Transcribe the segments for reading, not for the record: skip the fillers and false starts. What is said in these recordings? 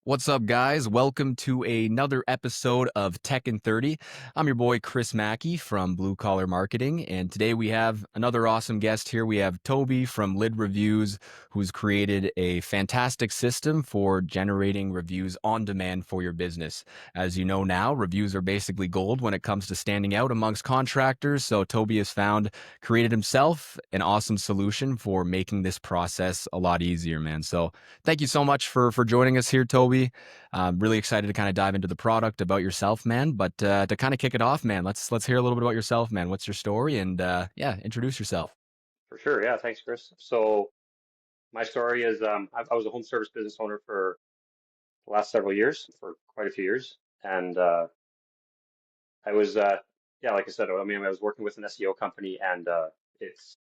What's up, guys? Welcome to another episode of Tech in 30. I'm your boy, Chris Mackey from Blue Collar Marketing. And today we have another awesome guest here. We have Toby from Liid Reviews, who's created a fantastic system for generating reviews on demand for your business. As you know now, reviews are basically gold when it comes to standing out amongst contractors. So Toby has created himself an awesome solution for making this process a lot easier, man. So thank you so much for joining us here, Toby. I'm really excited to kind of dive into the product about yourself, man. But to kind of kick it off, man, let's hear a little bit about yourself, man. What's your story? And yeah, introduce yourself. For sure. Yeah. Thanks, Chris. So my story is I was a home service business owner for the last several years, for quite a few years. And I was, yeah, like I said, I was working with an SEO company and it's,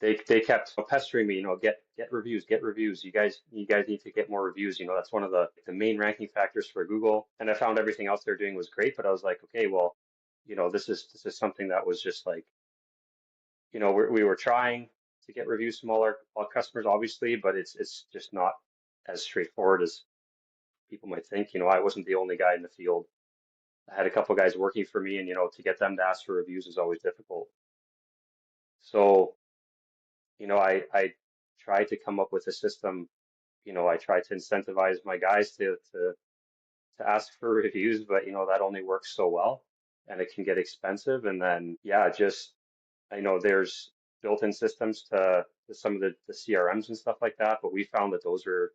they kept pestering me, get reviews, get reviews. You guys need to get more reviews. That's one of the main ranking factors for Google. And I found everything else they're doing was great, but I was like, okay, well, this is something that was just like, we were trying to get reviews from all customers, obviously, but it's just not as straightforward as people might think. I wasn't the only guy in the field. I had a couple guys working for me, and to get them to ask for reviews is always difficult. So, I tried to come up with a system. I tried to incentivize my guys to ask for reviews, but that only works so well, and it can get expensive. And then, yeah, just I know there's built-in systems to some of the CRMs and stuff like that, but we found that those are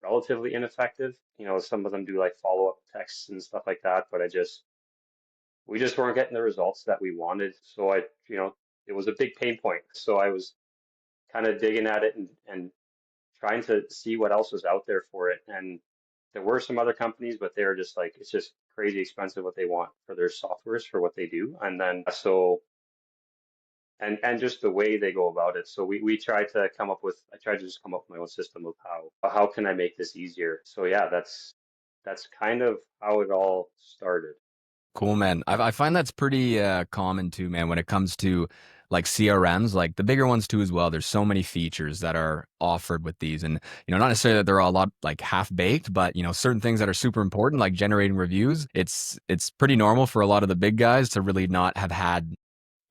relatively ineffective. Some of them do like follow-up texts and stuff like that, but we just weren't getting the results that we wanted. So it was a big pain point. So I was kind of digging at it and trying to see what else was out there for it. And there were some other companies, but they were just like, it's just crazy expensive what they want for their softwares for what they do. And then and just the way they go about it. So we tried to come up with I tried to just come up with my own system of how can I make this easier. So yeah, that's kind of how it all started. Cool, man. I find that's pretty common too, man, when it comes to like CRMs, like the bigger ones too as well. There's so many features that are offered with these, and not necessarily that they're all a lot like half baked, but certain things that are super important, like generating reviews. It's pretty normal for a lot of the big guys to really not have had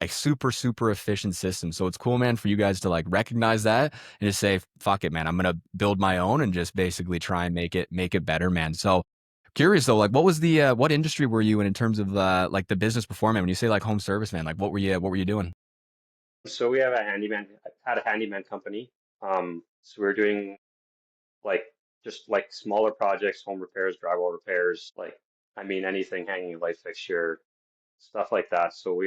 a super efficient system. So it's cool, man, for you guys to like recognize that and just say, fuck it, man. I'm gonna build my own and just basically try and make it better, man. So curious though, like what was the what industry were you in terms of like the business before, man? When you say like home service, man, like what were you doing? So we have a handyman had a handyman company. So we were doing like just like smaller projects, home repairs, drywall repairs, like anything, hanging a light fixture, stuff like that. So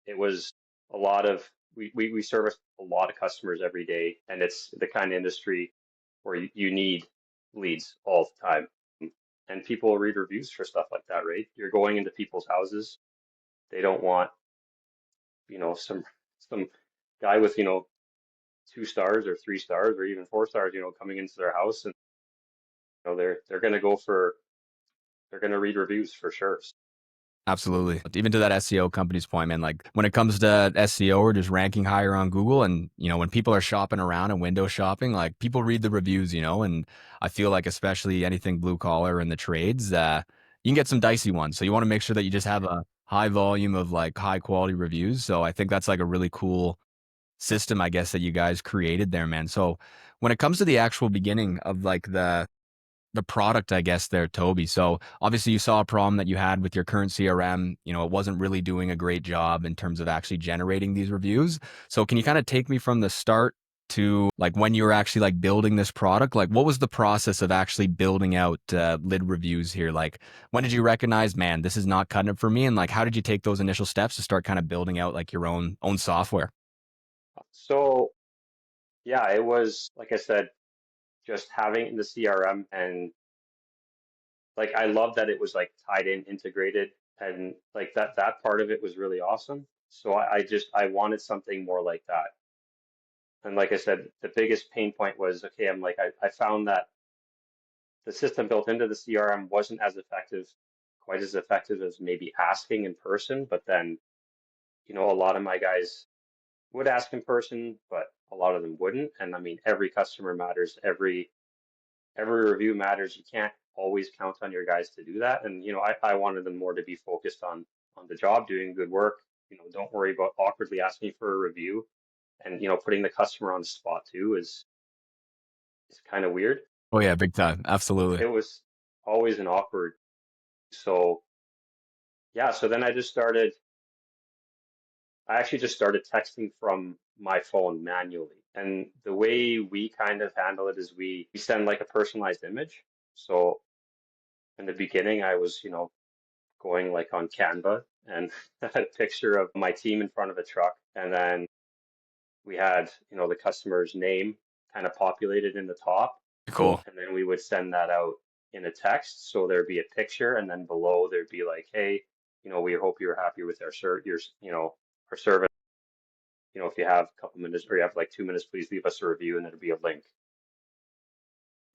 it was a lot of we service a lot of customers every day, and it's the kind of industry where you need leads all the time. And people read reviews for stuff like that, right? You're going into people's houses. They don't want, some guy with, 2 stars or 3 stars or even 4 stars, coming into their house, and they're gonna they're gonna read reviews for sure. Absolutely. Even to that SEO company's point, man, like when it comes to SEO or just ranking higher on Google and, when people are shopping around and window shopping, like people read the reviews, and I feel like especially anything blue collar in the trades, you can get some dicey ones. So you want to make sure that you just have a high volume of like high quality reviews. So I think that's like a really cool system, I guess, that you guys created there, man. So when it comes to the actual beginning of like the product, I guess, there, Toby. So obviously you saw a problem that you had with your current CRM. It wasn't really doing a great job in terms of actually generating these reviews. So can you kind of take me from the start to like when you were actually like building this product? Like what was the process of actually building out Liid Reviews here? Like when did you recognize, man, this is not cutting it for me? And like how did you take those initial steps to start kind of building out like your own software? So yeah, it was like I said, just having the CRM, and like I love that it was like tied in, integrated, and like that part of it was really awesome. So I wanted something more like that. And like I said, the biggest pain point was, okay, I found that the system built into the CRM wasn't quite as effective as maybe asking in person. But then, a lot of my guys would ask in person, but a lot of them wouldn't. And every customer matters. every review matters. You can't always count on your guys to do that. And, I wanted them more to be focused on the job, doing good work. Don't worry about awkwardly asking for a review. And, putting the customer on the spot too is kind of weird. Oh yeah, big time. It Absolutely. was always an awkward. So yeah, so then I actually just started texting from my phone manually. And the way we kind of handle it is we send like a personalized image. So in the beginning, I was, going like on Canva and had a picture of my team in front of a truck. And then we had, the customer's name kind of populated in the top. Cool. And then we would send that out in a text. So there'd be a picture, and then below there'd be like, hey, we hope you're happy with our service. If you have a couple minutes or you have like 2 minutes, please leave us a review, and there'll be a link.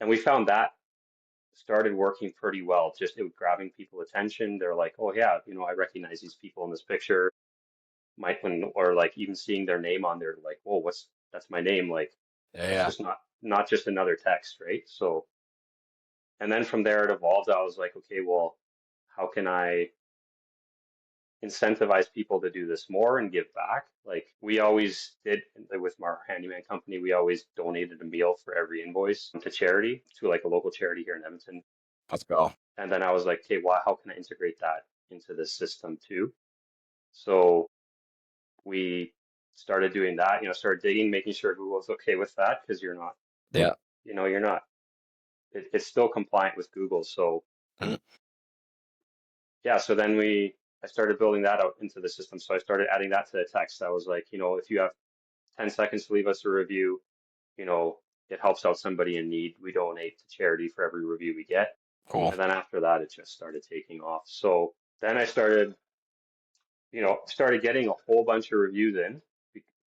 And we found that started working pretty well. Just it was grabbing people attention. They're like, oh yeah, I recognize these people in this picture. Might when or like even seeing their name on there, like, whoa, that's my name. Like Yeah, that's yeah. just not just another text, right? So and then from there it evolved. I was like, okay, well, how can I incentivize people to do this more and give back? Like we always did with our handyman company, we always donated a meal for every invoice to charity, to like a local charity here in Edmonton. Let's go. And then I was like, okay, well, how can I integrate that into this system too? So we started doing that, started digging, making sure Google's okay with that because Yeah. you're not, it's still compliant with Google. So Mm. yeah, so then I started building that out into the system. So I started adding that to the text. I was like, if you have 10 seconds to leave us a review, you know, it helps out somebody in need. We donate to charity for every review we get. Cool. And then after that, it just started taking off. So then I started getting a whole bunch of reviews in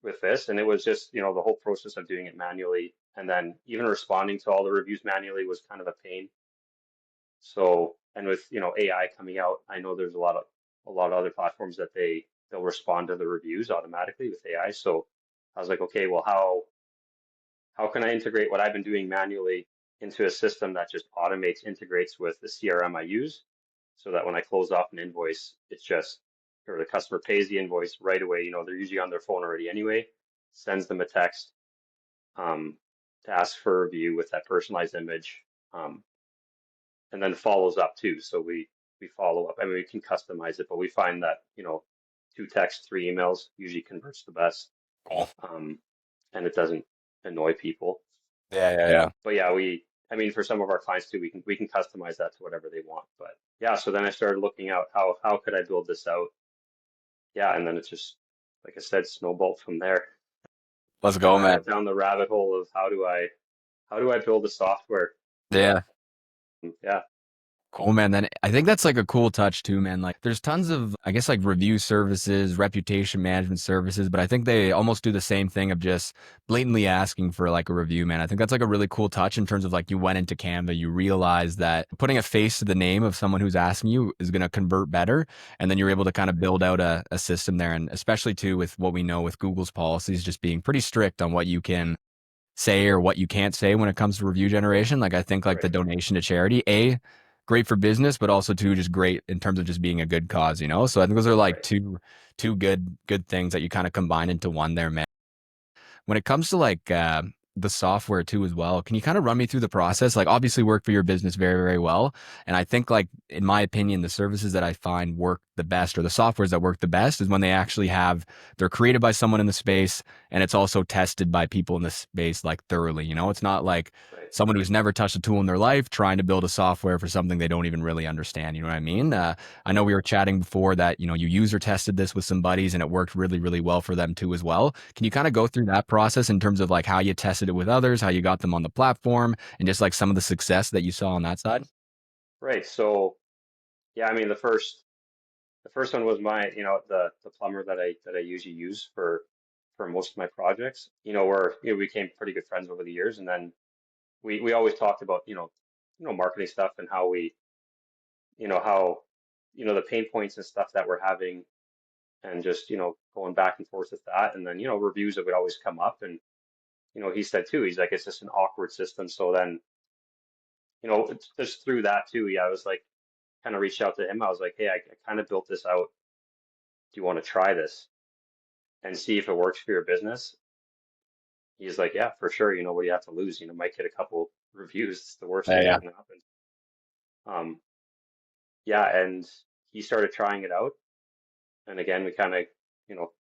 with this. And it was just, the whole process of doing it manually. And then even responding to all the reviews manually was kind of a pain. So, and with, AI coming out, I know there's a lot of other platforms that they'll respond to the reviews automatically with AI. So I was like, okay, well, how can I integrate what I've been doing manually into a system that just automates, integrates with the CRM I use so that when I close off an invoice, or the customer pays the invoice right away. They're usually on their phone already anyway, sends them a text um, to ask for a review with that personalized image, um, and then follows up too. So we follow up. I mean, we can customize it, but we find that, two texts, three emails usually converts the best, Cool. um, and it doesn't annoy people. Yeah, yeah, yeah. But yeah, I mean, for some of our clients too, we can customize that to whatever they want. But yeah, so then I started looking out how could I build this out? Yeah, and then it just, like I said, snowballed from there. Let's go, man. Down the rabbit hole of how do I build a software? Yeah. Yeah, Cool, man. Then I think that's like a cool touch too, man. Like there's tons of, I guess, like review services, reputation management services, but I think they almost do the same thing of just blatantly asking for like a review, man. I think that's like a really cool touch in terms of like you went into Canva, you realize that putting a face to the name of someone who's asking you is going to convert better. And then you're able to kind of build out a system there. And especially too with what we know with Google's policies just being pretty strict on what you can say or what you can't say when it comes to review generation. Like I think like the right, donation to charity, great for business, but also too just great in terms of just being a good cause, you know? So I think those are like right. two good things that you kind of combine into one there, man. When it comes to like the software too as well, can you kind of run me through the process? Like obviously work for your business very, very well. And I think like in my opinion, the services that I find work the best or the softwares that work the best is when they actually they're created by someone in the space and it's also tested by people in the space like thoroughly. You know, it's not like Right. someone who's never touched a tool in their life trying to build a software for something they don't even really understand. You know what I mean? I know Right. we were chatting before that, you know, you user tested this with some buddies and it worked really, really well for them too as well. Can you kind of go through that process in terms of like how you tested it with others, how you got them on the platform, and just like some of the success that you saw on that side? Right. So yeah, I mean the first one was the plumber that I usually use for most of my projects. Where we became pretty good friends over the years, and then we always talked about marketing stuff and how the pain points and stuff that we're having, and just going back and forth with that, and then reviews that would always come up, and he said too, he's like, it's just an awkward system. So then it's just through that too. Yeah, I was like, kind of reached out to him. I was like, hey, I kind of built this out. Do you want to try this and see if it works for your business? He's like, yeah, for sure. What do you have to lose? Might get a couple reviews. It's the worst Yeah, thing yeah. that can happen. Um, yeah, and he started trying it out. And again, we kind of,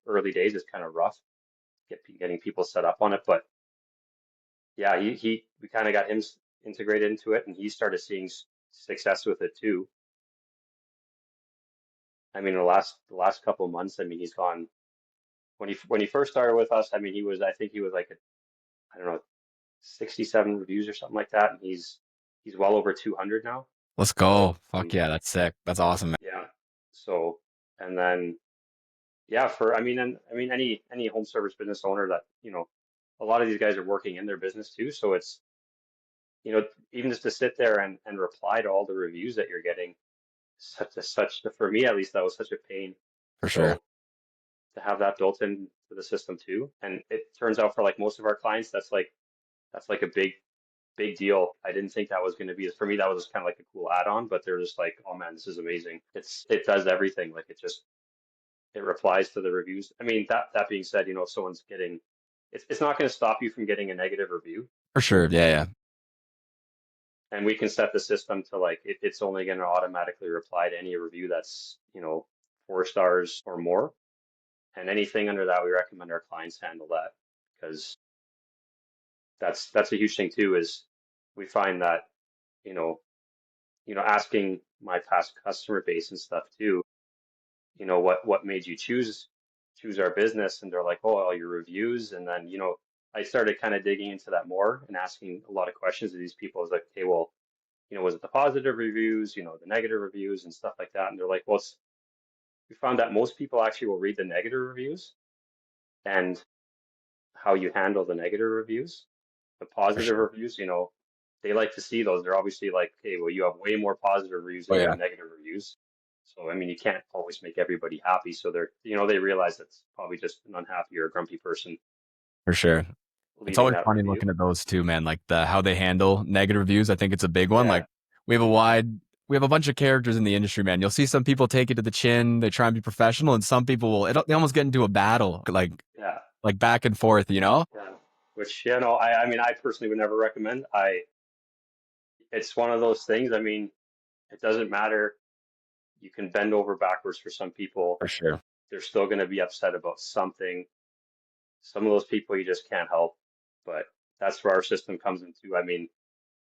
early days is kind of rough getting people set up on it. But yeah, we kind of got him integrated into it, and he started seeing success with it too. I mean, the last couple of months, I mean, he's gone when he first started with us. I mean, I think he was like I don't know, 67 reviews or something like that, and he's well over 200 now. Let's go. Fuck Um, yeah, that's sick. That's awesome, man. yeah. So, and then yeah, I mean any home service business owner that, a lot of these guys are working in their business too, so it's, even just to sit there and reply to all the reviews that you're getting, for me at least, that was such a pain. For sure. So to have that built into the system too, and it turns out for like most of our clients, that's like a big deal. I didn't think that was going to be, for me, that was just kind of like a cool add-on, but they're just like, oh man, this is amazing. It does everything. Like it replies to the reviews. I mean, that being said, if someone's getting, it's not going to stop you from getting a negative review. For sure. Yeah, yeah. And we can set the system to like, it's only going to automatically reply to any review that's, 4 stars or more. And anything under that, we recommend our clients handle that, because that's a huge thing too, is we find that, you know, asking my past customer base and stuff too, what made you choose our business? And they're like, oh, all your reviews. And then, I started kind of digging into that more and asking a lot of questions to these people. I was like, okay, well, was it the positive reviews, the negative reviews and stuff like that? And they're like, well, we found that most people actually will read the negative reviews and how you handle the negative reviews. The For positive sure. reviews, they like to see those. They're obviously like, hey, well, you have way more positive reviews Oh than you yeah, have negative reviews. So, I mean, you can't always make everybody happy. So they realize that's probably just an unhappy or a grumpy person for sure. It's leaving always that funny review. looking at those too, man. Like the how they handle negative reviews. I think it's a big one. Yeah, Like we have a wide, we have a bunch of characters in the industry, man. You'll see some people take it to the chin. They try and be professional, and some people will. They almost get into a battle, yeah, like back and forth. You know? yeah. Which, I mean, I personally would never recommend. It's one of those things. I mean, it doesn't matter. You can bend over backwards for some people. For sure. They're still going to be upset about something. Some of those people you just can't help. But that's where our system comes into. I mean,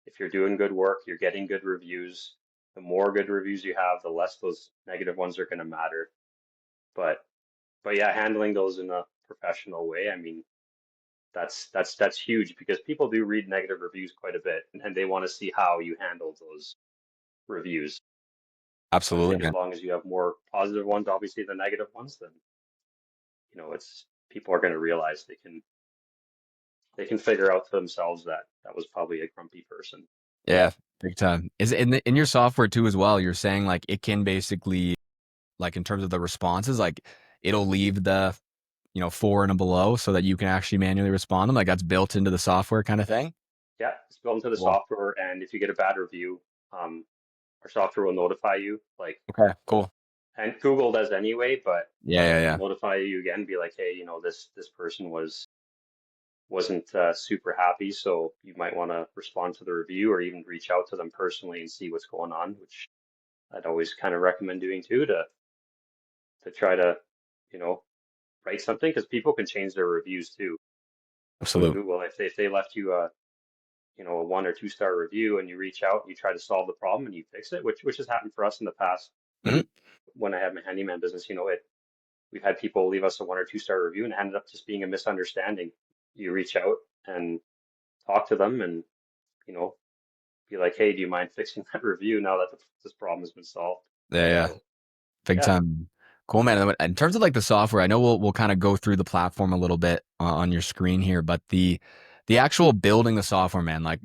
if you're doing good work, you're getting good reviews. The more good reviews you have, the less those negative ones are going to matter. But but yeah, handling those in a professional way, I mean, that's huge, because people do read negative reviews quite a bit, and they want to see how you handle those reviews. So I Absolutely, think as man. long as you have more positive ones, obviously, than negative ones, then it's people are going to realize they can figure out to themselves that that was probably a grumpy person. Yeah, big time. Is it in your software too as well? You're saying like it can basically like in terms of the responses, like it'll leave the 4 and below so that you can actually manually respond them. Like that's built into the software kind of thing. Yeah, it's built into the Cool. software, and if you get a bad review, um, our software will notify you. Like, Okay, cool. and Google does anyway, but Yeah, yeah, they'll yeah. notify you again, be like, hey, this person wasn't super happy, so you might want to respond to the review, or even reach out to them personally and see what's going on, which I'd always kind of recommend doing too, to try to, you know, write something, because people can change their reviews too. So in Absolutely. Google, if they left you a 1 or 2 star review, and you reach out and you try to solve the problem and you fix it, which has happened for us in the past. Mhm. When I had my handyman business, we've had people leave us a 1 or 2 star review, and it ended up just being a misunderstanding. You reach out and talk to them, and you know be like, hey, do you mind fixing that review now that this problem has been solved? Yeah, yeah. So Big yeah, time. Cool, man. In terms of like the software, I know we'll kind of go through the platform a little bit on your screen here, but the actual building the software, man, like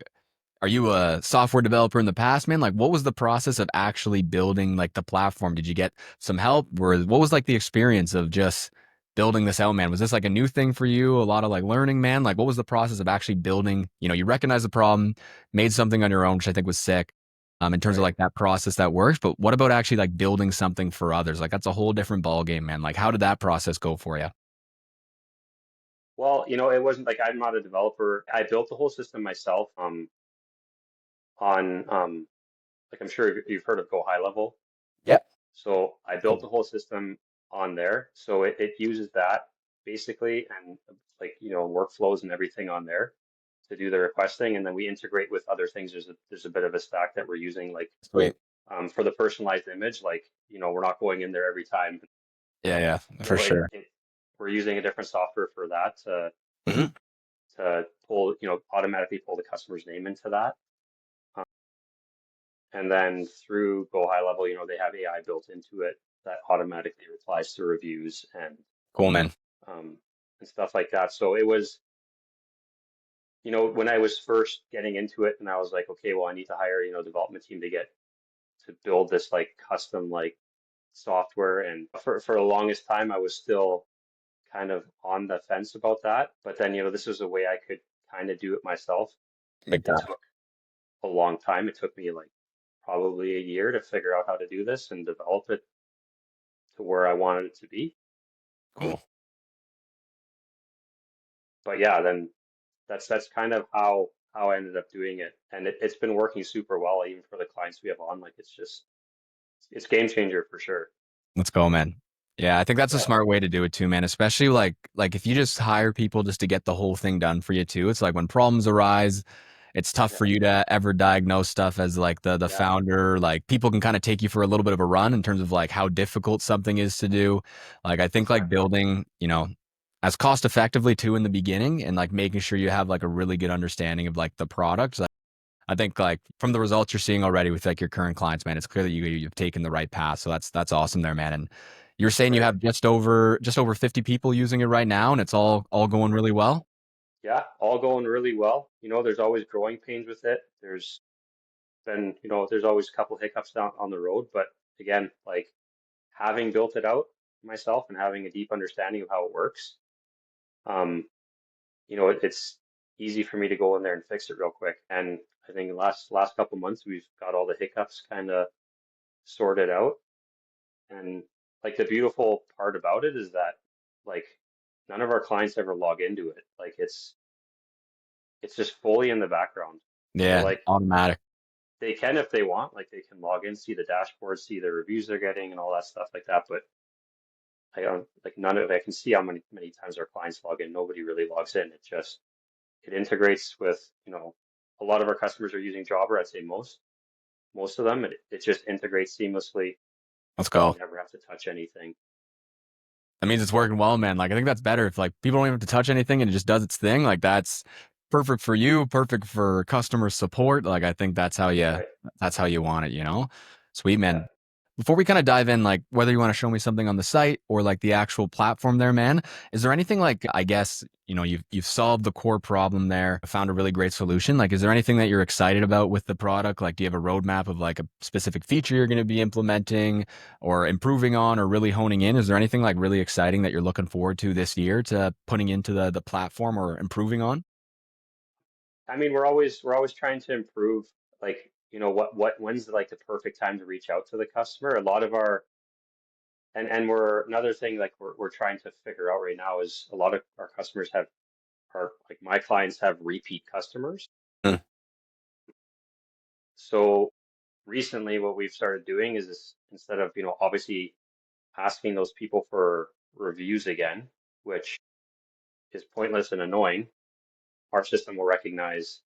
are you a software developer in the past, man? Like what was the process of actually building like the platform? Did you get some help? Or what was like the experience of just building this out, man? Was this like a new thing for you? A lot of like learning, man? Like what was the process of actually building, you recognized the problem, made something on your own, which I think was sick. In terms of Right. like that process that works, but what about actually like building something for others? Like that's a whole different ball game, man. Like how did that process go for you? Well, it wasn't like I'm not a developer. I built the whole system myself, on like I'm sure you've heard of Go High Level. Yep. So I built Cool. the whole system on there. So it uses that basically, and like, workflows and everything on there to do the requesting. And then we integrate with other things. There's a bit of a stack that we're using, like, Sweet. for the personalized image, like, we're not going in there every time. Yeah, yeah, You for know, sure. we're using a different software for that Hmm. to pull, automatically pull the customer's name into that. Um, and then through Go High Level, they have AI built into it that automatically replies to reviews Cool, man. um, and stuff like that. So it was, when I was first getting into it, and I was like, okay, well, I need to hire, development team to build this like custom like software. And for the longest time, I was still kind of on the fence about that. But then, this was a way I could kind of do it myself. Big It time. took a long time. It took me like probably a year to figure out how to do this and develop it to where I wanted it to be. Cool. But yeah, then that's kind of how I ended up doing it, and it's been working super well even for the clients we have on. Like it's game changer for sure. Let's go, man. Yeah, I think that's a Yeah, smart way to do it too, man. Especially like if you just hire people just to get the whole thing done for you too. It's like when problems arise, it's tough yeah, for you to ever diagnose stuff as like the yeah, founder. Like people can kind of take you for a little bit of a run in terms of like how difficult something is to do. Like I think like exactly. building, as cost effectively too in the beginning and like making sure you have like a really good understanding of like the product. I think like from the results you're seeing already with like your current clients, man, it's clear that you've taken the right path. So that's awesome there, man. And you're saying you Right. have just over 50 people using it right now, and it's all going really well. Yeah, all going really well. There's always growing pains with it. There's always a couple hiccups down on the road, but again, like having built it out myself and having a deep understanding of how it works, um, it's easy for me to go in there and fix it real quick. And I think the last couple months we've got all the hiccups kind of sorted out. And like the beautiful part about it is that like none of our clients ever log into it. Like it's just fully in the background. So Yeah, like automatic. they can if they want, like they can log in, see the dashboard, see the reviews they're getting and all that stuff like that. But I don't like none of it. I can see how many times our clients log in. Nobody really logs in. It integrates with, a lot of our customers are using Jobber. I'd say most of them. It just integrates seamlessly. Let's You go. never have to touch anything. That means it's working well, man. Like I think that's better if like people don't even have to touch anything and it just does its thing. Like that's perfect for you, perfect for customer support. Like I think Right. that's how you want it. Sweet, Yeah. man. Before we kind of dive in, like whether you want to show me something on the site or like the actual platform there, man, is there anything like I guess, you've solved the core problem there, found a really great solution. Like, is there anything that you're excited about with the product? Like, do you have a roadmap of like a specific feature you're going to be implementing or improving on or really honing in? Is there anything like really exciting that you're looking forward to this year to putting into the platform or improving on? I mean, we're always trying to improve. Like, when's like the perfect time to reach out to the customer? A lot of our and we're another thing like we're trying to figure out right now is a lot of our customers are like my clients have repeat customers. Mm. So recently, what we've started doing is this, instead of obviously asking those people for reviews again, which is pointless and annoying, our system will recognize,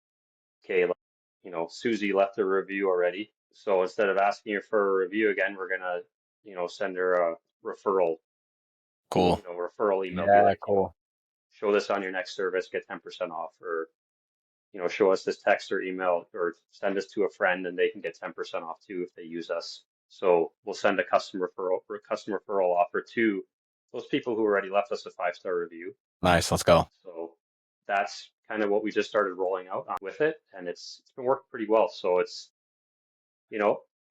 okay, like, Susie left a review already. So instead of asking her for a review again, we're gonna, send her a referral, Cool. referral email, be Yeah, like, cool. show this on your next service, get 10% off, or, show us this text or email, or send us to a friend and they can get 10% off too if they use us. So we'll send a customer referral offer to those people who already left us a 5-star review. Nice. Let's go. So that's kind of what we just started rolling out with it, and it's been working pretty well. So it's,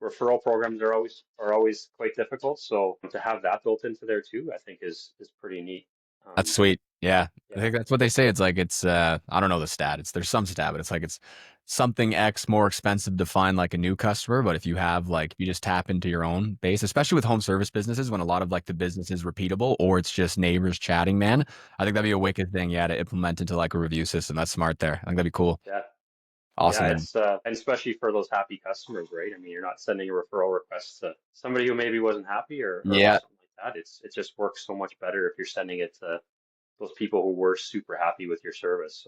referral programs are always quite difficult. So to have that built into there too, I think is pretty neat. That's sweet. Yeah. I Yeah, think that's what they say. It's like it's I don't know the stat. There's some stat, but it's like it's something X more expensive to find like a new customer. But if you have like you just tap into your own base, especially with home service businesses, when a lot of like the business is repeatable or it's just neighbors chatting, man. I think that'd be a wicked thing, yeah, to implement into like a review system. That's smart there. I think that'd be cool. yeah, yeah. Awesome, man. It's and especially for those happy customers, right? I mean, you're not sending a referral request to somebody who maybe wasn't happy or Yeah, something like that. It just works so much better if you're sending it to those people who were super happy with your service.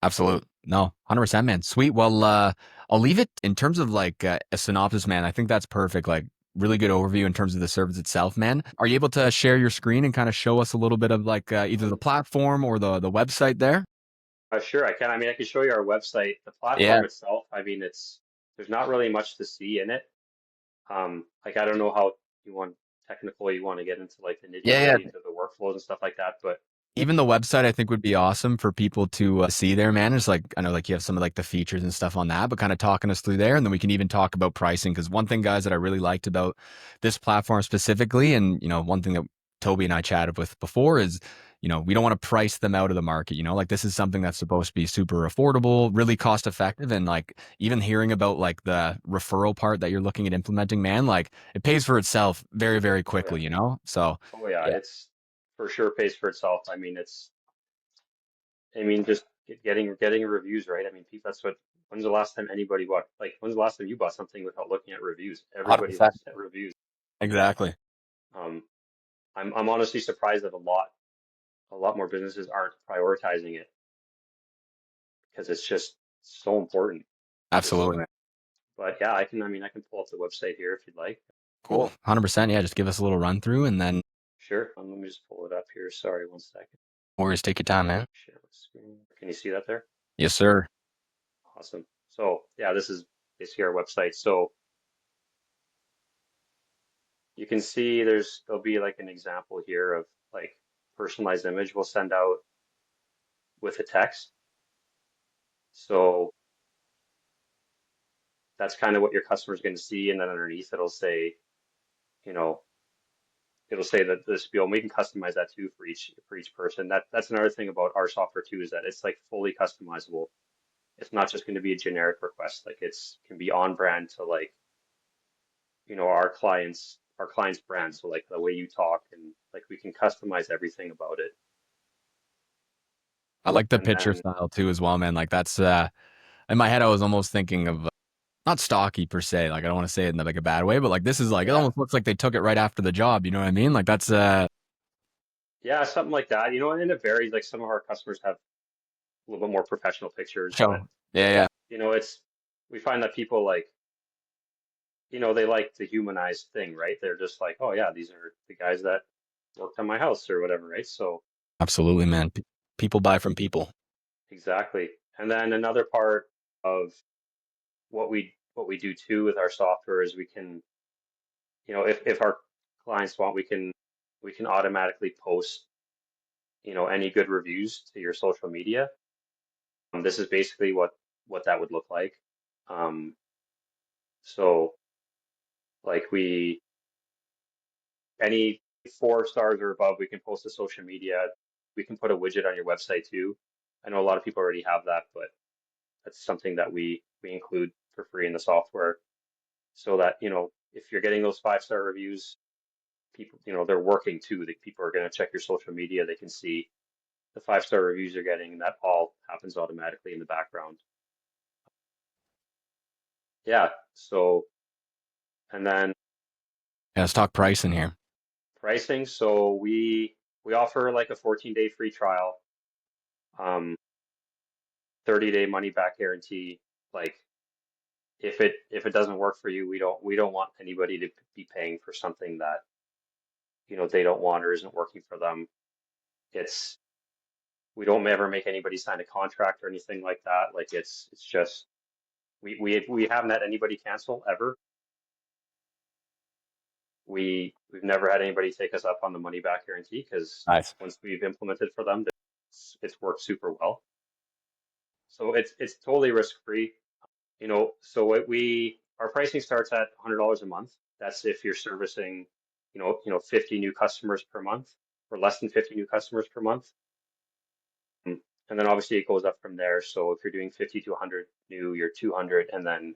absolute. No, 100%, man. Sweet. Well, I'll leave it in terms of like a synopsis, man. I think that's perfect. Like, really good overview in terms of the service itself, man. Are you able to share your screen and kind of show us a little bit of like either the platform or the website there? Sure, I can. I mean, I can show you our website. The Yeah. platform itself, I mean, there's not really much to see in it. Like I don't know how technical you want to get into like the nitty Yeah, yeah. gritty into the workflows and stuff like that, but Even the website, I think, would be awesome for people to see there, man. It's like, I know, like, you have some of like the features and stuff on that, but kind of talking us through there. And then we can even talk about pricing. Because one thing, guys, that I really liked about this platform specifically, and, one thing that Toby and I chatted with before is, we don't want to price them out of the market. Like this is something that's supposed to be super affordable, really cost effective. And like, even hearing about like the referral part that you're looking at implementing, man, like it pays for itself very, very oh yeah, quickly. So, oh yeah, yeah, it's for sure pays for itself. I mean, just getting reviews, right? I mean, people, that's what. When's the last time anybody bought? Like, when's the last time you bought something without looking at reviews? Everybody 100%. looks at reviews. Exactly. Um, I'm honestly surprised that a lot more businesses aren't prioritizing it because it's just so important. Just, Absolutely. but yeah, I can pull up the website here if you'd like. Cool. 100%. Yeah, just give us a little run through and then Sure. Let me just pull it up here. Sorry, one second. Warriors take your time, man. Share my screen. Can you see that there? Yes, sir. Awesome. So yeah, this is basically our website. So you can see there'll be like an example here of like personalized image we'll send out with a text. So that's kind of what your customer is going to see, and then underneath you know, it'll say that this spiel, and we can customize that too for each person. That's another thing about our software too, is that it's like fully customizable. It's not just going to be a generic request. Like it's can be on brand to like, our client's brand. So like the way you talk and like we can customize everything about it. I like the And picture then style too as well, man. Like that's in my head I was almost thinking of not stocky per se. Like I don't want to say it in like a bad way, but like this is like it yeah, almost looks like they took it right after the job, you know what I mean? Like that's yeah, something like that. And it varies. Like some of our customers have a little bit more professional pictures, but show. Yeah, yeah. it's we find that people like, they like the humanized thing, right? They're just like, oh yeah, these are the guys that worked on my house or whatever, right? So Absolutely, man. People buy from people. exactly. And then another part of what we do too with our software is we can, if our clients want, we can automatically post, any good reviews to your social media. This is basically what that would look like. Um, so like any 4 stars or above, we can post to social media. We can put a widget on your website too. I know a lot of people already have that, but that's something that we include for free in the software so that, if you're getting those 5-star reviews, people, they're working too. The people are going to check your social media. They can see the 5-star reviews you're getting, and that all happens automatically in the background. Yeah. So, and then Yeah, let's talk price in here. pricing. So we offer like a 14-day free trial, um, 30-day money back guarantee. Like if it doesn't work for you, we don't want anybody to be paying for something that, they don't want or isn't working for them. It's we don't ever make anybody sign a contract or anything like that. Like it's just we haven't had anybody cancel ever. We've never had anybody take us up on the money back guarantee because Nice. once we've implemented for them, it's worked super well. So it's totally risk free. So what our pricing starts at $100 a month. That's if you're servicing, 50 new customers per month or less than 50 new customers per month. And then obviously it goes up from there. So if you're doing 50 to 100 new, you're 200, and then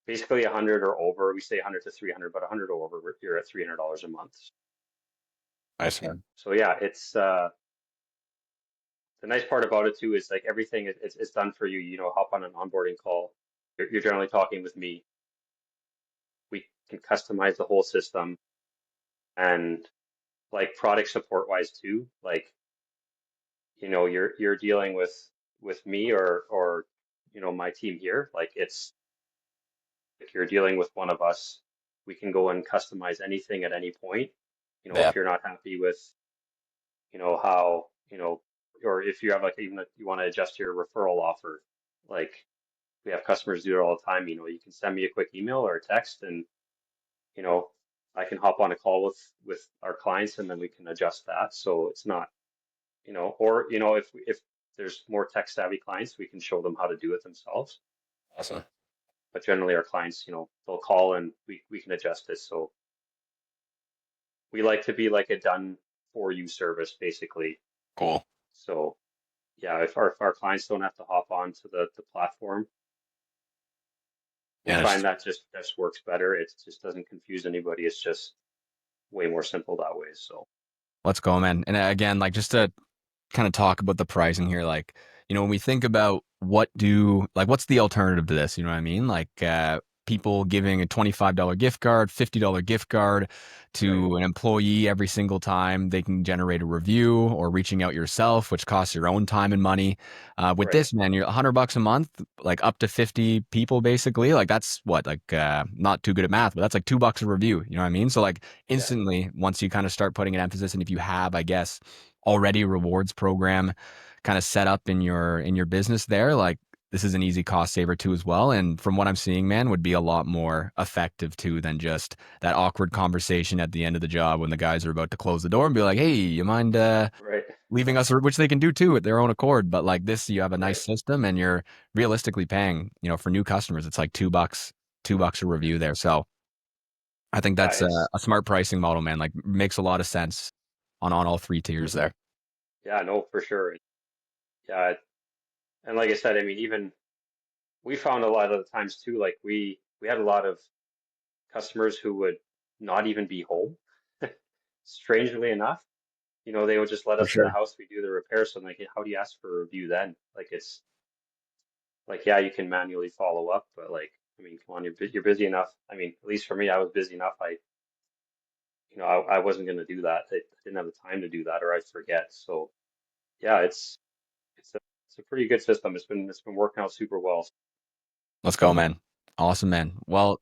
basically 100 or over, we say 100 to 300, but 100 or over, you're at $300 a month. Nice, man. So yeah, it's the nice part about it too is like everything it's done for you. Hop on an onboarding call. You're generally talking with me. We can customize the whole system, and like product support wise too. Like you're dealing with me or my team here. Like it's if you're dealing with one of us, we can go and customize anything at any point. Yeah. If you're not happy with how or if you have like even if you want to adjust your referral offer, like we have customers do it all the time. You can send me a quick email or a text, and you know I can hop on a call with our clients, and then we can adjust that. So it's not or if there's more tech savvy clients, we can show them how to do it themselves. Awesome. But generally, our clients, they'll call and we can adjust it. So we like to be like a done for you service, basically. Cool. So yeah, if our clients don't have to hop on to the platform, we Yeah. find that just works better. It just doesn't confuse anybody. It's just way more simple that way. So Let's go, man. And again, like just to kind of talk about the pricing here, like, when we think about what's the alternative to this? You know what I mean? Like, people giving a $25 gift card, $50 gift card right, to an employee every single time they can generate a review, or reaching out yourself, which costs your own time and money. With right, this, man, you're $100 a month, like up to 50 people, basically. Like that's what, like, not too good at math, but that's like $2 a review. You know what I mean? So like yeah, instantly, once you kind of start putting an emphasis, and if you have, I guess, already a rewards program kind of set up in your business there, like this is an easy cost saver too as well. And from what I'm seeing, man, would be a lot more effective too than just that awkward conversation at the end of the job when the guys are about to close the door and be like, hey, you mind right, leaving us, which they can do too at their own accord. But like this, you have a nice right. system, and you're realistically paying, for new customers, it's like $2 a review there. So I think Yeah, that's it's a smart pricing model, man. Like makes a lot of sense on all three tiers there. yeah, no, for sure. Yeah, and like I said, I mean, even we found a lot of the times too, like we had a lot of customers who would not even be home. Strangely enough, they would just let For us in the sure. house. We do the repairs. So I'm like, how do you ask for a review then? Like it's like, yeah, you can manually follow up, but like, I mean, come on, you're busy enough. I mean, at least for me, I was busy enough. I wasn't going to do that. I didn't have the time to do that, or I'd forget. So yeah, it's a pretty good system. It's been working out super well. Let's go, man. Awesome, man. Well,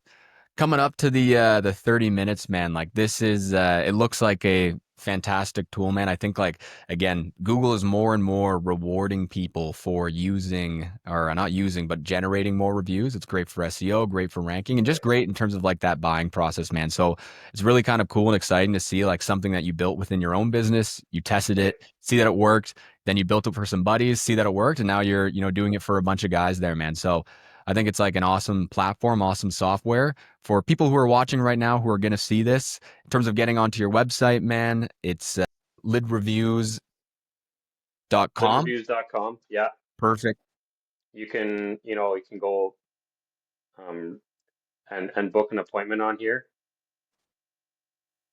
coming up to the 30 minutes, man, like this is it looks like a fantastic tool, man. I think, like, again, Google is more and more rewarding people for using, or not using, but generating more reviews. It's great for SEO, great for ranking, and just Right, great in terms of like that buying process, man. So it's really kind of cool and exciting to see like something that you built within your own business, you tested right. it, see that it worked, then you built it for some buddies, see that it worked, and now you're, doing it for a bunch of guys there, man. So I think it's like an awesome platform, awesome software for people who are watching right now who are going to see this. In terms of getting onto your website, man, it's lidreviews.com. Liidreviews.com. Yeah, Perfect. you can go um and book an appointment on here.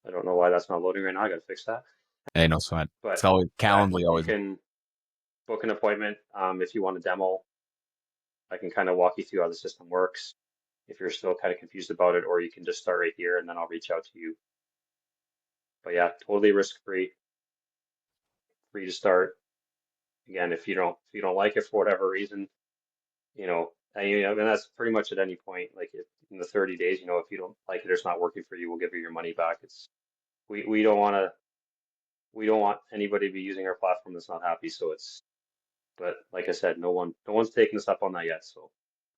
I don't know why that's not loading right now. I gotta fix that. Hey, no sweat. It's But always yeah, Calendly you always. can book an appointment. If you want a demo, I can kind of walk you through how the system works. If you're still kind of confused about it, or you can just start right here and then I'll reach out to you. But yeah, totally risk free, free to start. Again, if you don't like it for whatever reason, and that's pretty much at any point. Like in the 30 days, if you don't like it or it's not working for you, we'll give you your money back. We don't want to we don't want anybody to be using our platform that's not happy. But like I said, no one's taken us up on that yet. So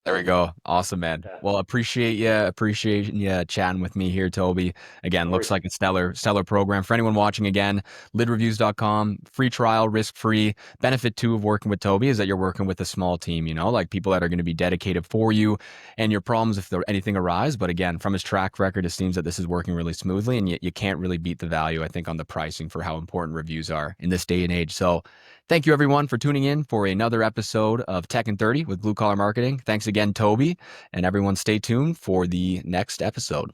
There we go. Awesome, man. Yeah, Well, appreciate you chatting with me here, Toby. no Again, looks worries. like a stellar program. For anyone watching again, lidreviews.com, free trial, risk-free. Benefit too of working with Toby is that you're working with a small team, like people that are going to be dedicated for you and your problems if there anything arise. But again, from his track record, it seems that this is working really smoothly, and you can't really beat the value, I think, on the pricing for how important reviews are in this day and age. So thank you, everyone, for tuning in for another episode of Tech and 30 with Blue Collar Marketing. Thanks again, Toby, and everyone stay tuned for the next episode.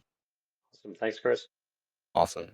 Awesome. Thanks, Chris. Awesome.